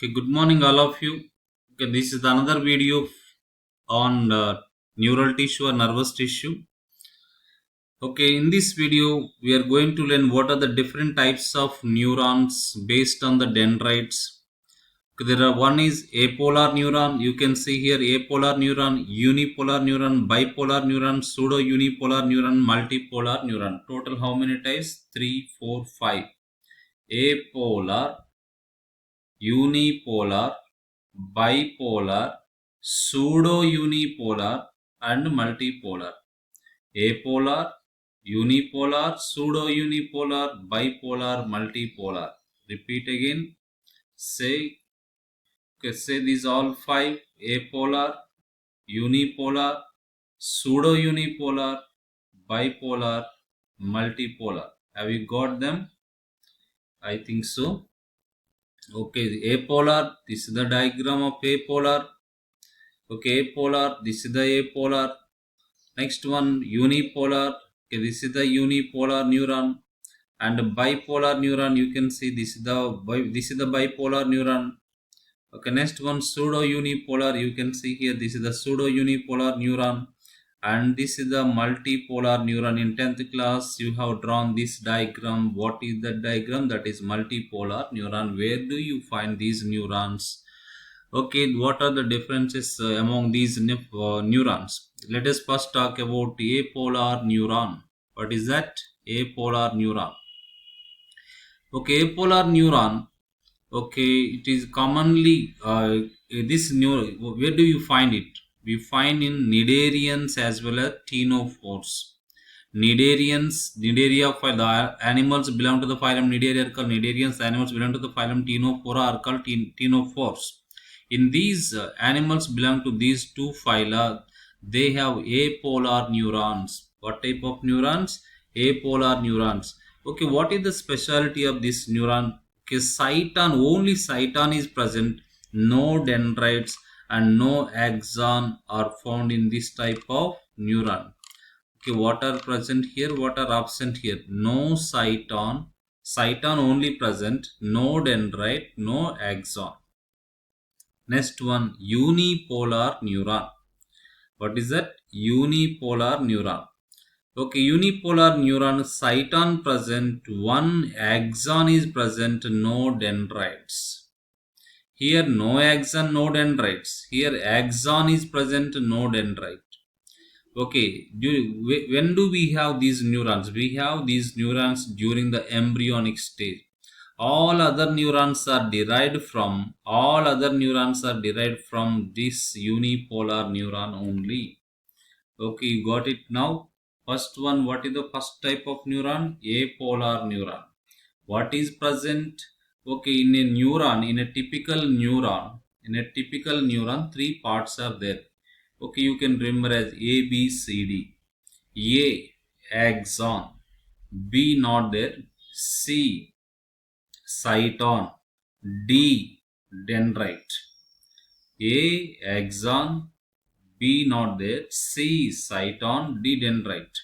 Okay, good morning, all of you. Okay, this is another video on neural tissue or nervous tissue. Okay, in this video, we are going to learn what are the different types of neurons based on the dendrites. Okay, there are one is apolar neuron. You can see here apolar neuron, unipolar neuron, bipolar neuron, pseudo unipolar neuron, multipolar neuron. Total how many types? 3, 4, 5. Apolar, unipolar, bipolar, pseudo-unipolar and multipolar. Apolar, unipolar, pseudo-unipolar, bipolar, multipolar. Repeat again. Say, say these all five. Apolar, unipolar, pseudo-unipolar, bipolar, multipolar. Have you got them? I think so. Okay, apolar. This is the diagram of apolar. Okay, polar, this is the apolar. Next one, unipolar. Okay, this is the unipolar neuron. And bipolar neuron, you can see this is the bipolar neuron. Okay, next one, pseudo unipolar. You can see here this is the pseudo unipolar neuron. And this is the multipolar neuron. In 10th class, you have drawn this diagram. What is the diagram? That is multipolar neuron. Where do you find these neurons? Okay, what are the differences among these neurons? Let us first talk about apolar neuron. What is that? Apolar neuron. Okay, apolar neuron. Okay, it is commonly this neuron. Where do you find it? We find in cnidarians as well as ctenophores. Cnidaria the animals belong to the phylum Cnidaria are called cnidarians. Animals belong to the phylum Ctenophora are called ctenophores. In these animals belong to these two phyla, they have apolar neurons. What type of neurons? Apolar neurons. Okay, what is the specialty of this neuron? Okay, cyton, only cyton is present, no dendrites and no axon are found in this type of neuron. Okay, what are present here? What are absent here? No cyton, cyton only present, no dendrite, no axon. Next one, unipolar neuron. What is that? Unipolar neuron. Okay, unipolar neuron, cyton present, one axon is present, no dendrites. Here no axon, no dendrites. Here axon is present, no dendrite. Okay, when do we have these neurons? We have these neurons during the embryonic stage. All other neurons are derived from this unipolar neuron only. Okay, you got it now. First one, what is the first type of neuron? Apolar neuron. What is present? Okay, in a neuron, in a typical neuron, three parts are there. Okay, you can remember as A, B, C, D. A, axon. B, not there. C, cyton. D, dendrite. A, axon. B, not there. C, cyton. D, dendrite.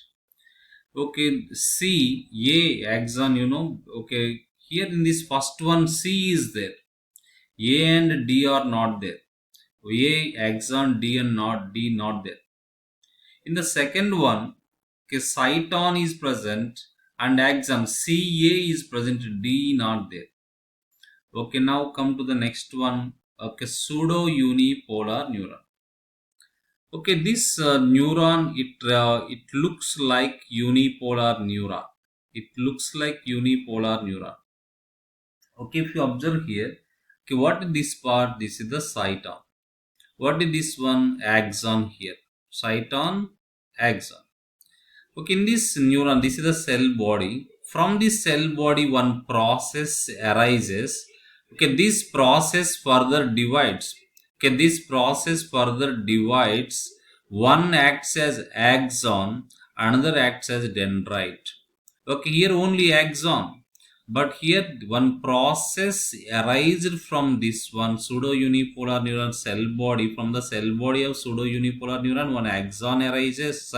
Okay, C, A, axon, okay, here in this first one, C is there. A and D are not there. A, axon, D and D not there. In the second one, okay, cyton is present and axon CA is present, D not there. Okay, now come to the next one. Okay, pseudo unipolar neuron. Okay, this neuron, it looks like unipolar neuron. It looks like unipolar neuron. Okay, if you observe here, okay, what is this part? This is the cyton. What is this one? Axon here. Cyton, axon. Okay, in this neuron, this is the cell body. From this cell body, one process arises. Okay, this process further divides. Okay, this process further divides. One acts as axon, another acts as dendrite. Okay, here only axon. But here one process arises from this one pseudo unipolar neuron cell body. From the cell body of pseudo unipolar neuron, one axon arises.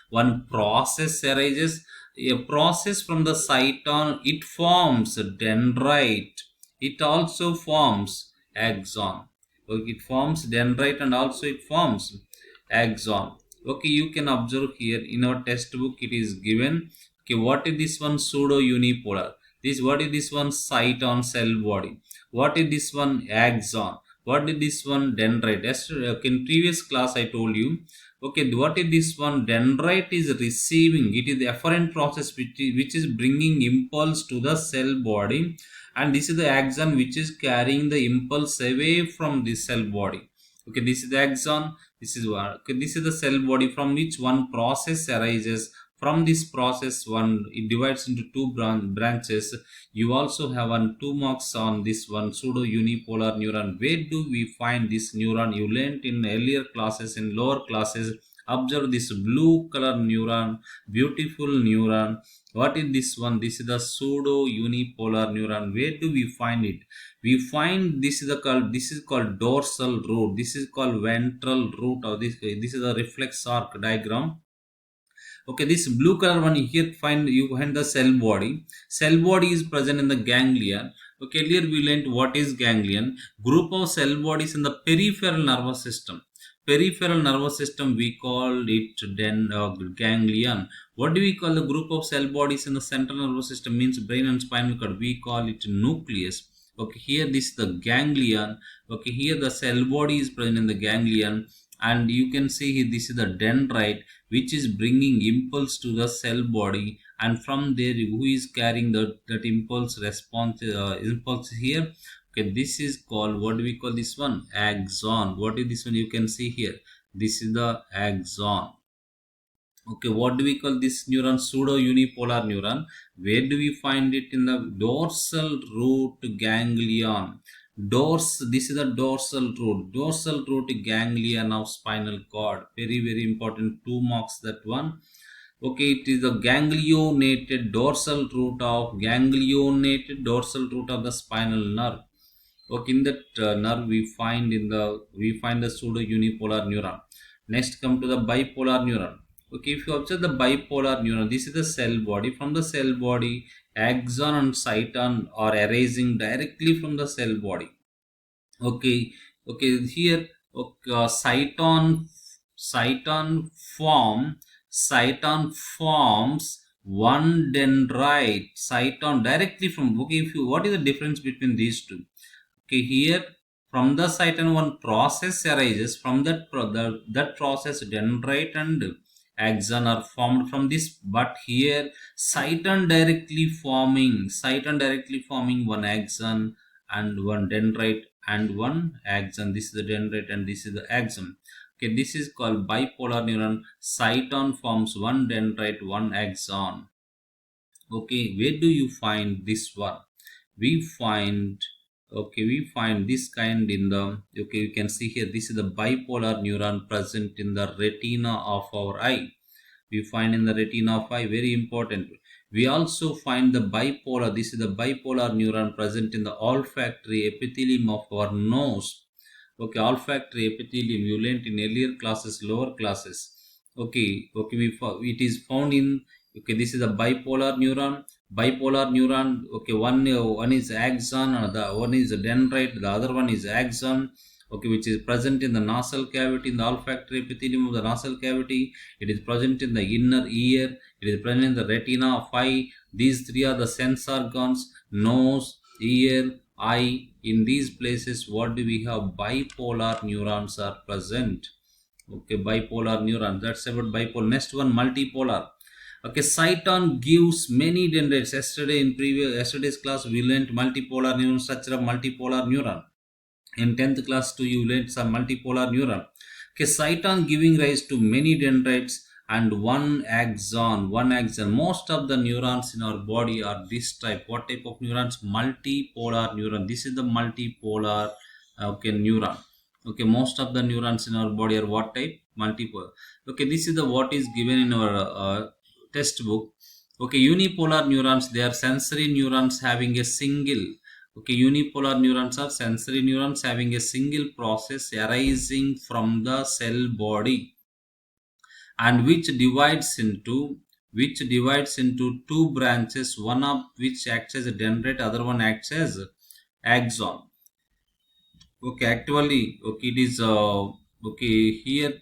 One process arises. A process from the cyton, it forms dendrite. It also forms axon. Okay, it forms dendrite and also it forms axon. Okay, you can observe here in our textbook it is given. Okay, what is this one? Pseudo unipolar. This what is this one? Site on cell body. What is this one? Axon. What is this one? Dendrite. Yesterday, okay, in previous class I told you. Okay, what is this one? Dendrite is receiving. It is the afferent process which is bringing impulse to the cell body, and this is the axon which is carrying the impulse away from the cell body. Okay, this is the axon. This is what. Okay, this is the cell body from which one process arises. From this process, one it divides into two branches. You also have one 2 marks on this one pseudo unipolar neuron. Where do we find this neuron? You learnt in earlier classes, in lower classes. Observe this blue color neuron, beautiful neuron. What is this one? This is the pseudo unipolar neuron. Where do we find it? We find this is called dorsal root. This is called ventral root of this. This is a reflex arc diagram. Okay, this blue color one here you find the cell body. Cell body is present in the ganglion. Okay, earlier we learned what is ganglion. Group of cell bodies in the peripheral nervous system. Peripheral nervous system we call it ganglion. What do we call the group of cell bodies in the central nervous system? Means brain and spinal cord. We call it nucleus. Okay, here this is the ganglion. Okay, here the cell body is present in the ganglion, and you can see here this is the dendrite which is bringing impulse to the cell body, and from there who is carrying that impulse response impulse here. Okay, this is called, what do we call this one? Axon. What is this one? You can see here this is the axon. Okay, what do we call this neuron? Pseudo unipolar neuron. Where do we find it? In the dorsal root ganglion. This is the dorsal root ganglion of spinal cord. Very very important, 2 marks that one. Okay, it is the ganglionated dorsal root of the spinal nerve. Okay, in that nerve we find the pseudo unipolar neuron. Next, come to the bipolar neuron. Okay, if you observe the bipolar neuron, this is the cell body. From the cell body, axon and cyton are arising directly from the cell body. Okay, okay, here, okay, cyton form cyton forms one dendrite. Cyton directly from. Okay, if you, what is the difference between these two? Okay, here from the cyton one process arises. From that process dendrite and axon are formed from this, but here cyton directly forming one axon and one dendrite and one axon. This is the dendrite and this is the axon. Okay, this is called bipolar neuron. Cyton forms one dendrite, one axon. Okay, where do you find this one? We find this kind in the, okay, you can see here this is the bipolar neuron present in the retina of our eye. We find in the retina of eye, very important. We also find the bipolar, this is the bipolar neuron present in the olfactory epithelium of our nose. Okay, olfactory epithelium you learnt in earlier classes, lower classes. Okay, it is found in, okay, this is a bipolar neuron. Okay, one is axon and the one is dendrite, the other one is axon. Okay, which is present in the nasal cavity, in the olfactory epithelium of the nasal cavity. It is present in the inner ear. It is present in the retina of eye. These three are the sense organs: nose, ear, eye. In these places, what do we have? Bipolar neurons are present. Okay, bipolar neuron, that's about bipolar. Next one, multipolar. Okay, cyton gives many dendrites. Yesterday's class we learnt multipolar neuron, structure of multipolar neuron. In 10th class too you learnt some multipolar neuron. Okay, cyton giving rise to many dendrites and one axon. Most of the neurons in our body are this type. What type of neurons? Multipolar neuron. This is the multipolar, okay, neuron. Okay, most of the neurons in our body are what type? Multipolar. Okay, this is the what is given in our textbook. Okay, unipolar neurons, they are sensory neurons having a single. Okay, unipolar neurons are sensory neurons having a single process arising from the cell body, and which divides into two branches, one of which acts as a dendrite, other one acts as axon. Okay, actually, okay, it is okay here.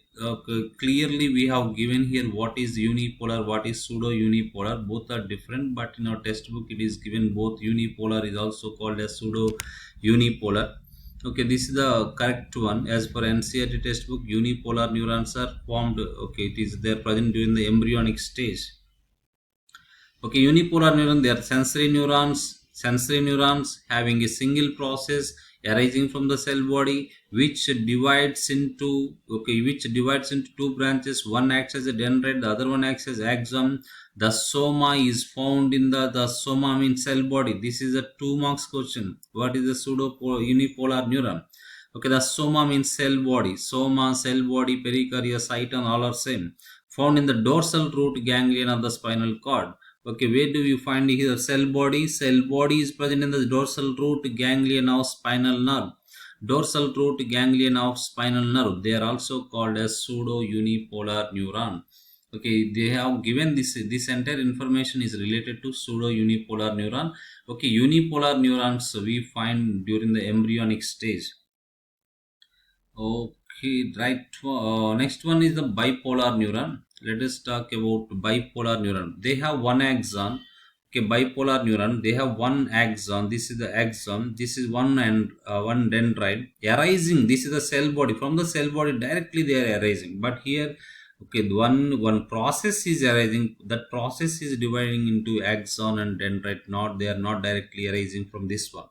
Clearly, we have given here what is unipolar, what is pseudo unipolar. Both are different, but in our textbook, it is given both unipolar is also called as pseudo unipolar. Okay, this is the correct one as per NCERT textbook. Unipolar neurons are formed. Okay, it is they are present during the embryonic stage. Okay, unipolar neuron, they are sensory neurons having a single process arising from the cell body, which divides into two branches. One acts as a dendrite, the other one acts as axon. The soma is found in the soma means cell body. This is a 2 marks question. What is the unipolar neuron? Okay, the soma means cell body. Soma, cell body, pericardia, cyton, all are same. Found in the dorsal root ganglion of the spinal cord. Okay, where do you find here cell body? Cell body is present in the dorsal root ganglion of spinal nerve. Dorsal root ganglion of spinal nerve. They are also called as pseudo unipolar neuron. Okay, they have given this entire information is related to pseudo unipolar neuron. Okay, unipolar neurons we find during the embryonic stage. Okay, right. Next one is the bipolar neuron. Let us talk about bipolar neuron. They have one axon. Okay, bipolar neuron. They have one axon. This is the axon. This is one and one dendrite arising. This is the cell body. From the cell body directly they are arising. But here, okay, one process is arising. That process is dividing into axon and dendrite. Not they are not directly arising from this one.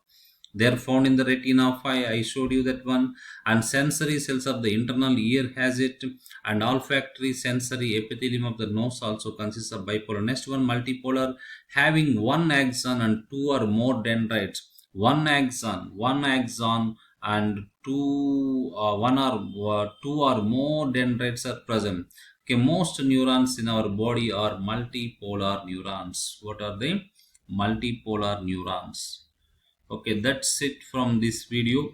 They are found in the retina of eye. I showed you that one. And sensory cells of the internal ear has it. And olfactory sensory epithelium of the nose also consists of bipolar. Next one, multipolar, having one axon and two or more dendrites. One axon, and two or more dendrites are present. Okay, most neurons in our body are multipolar neurons. What are they? Multipolar neurons. Okay, that's it from this video.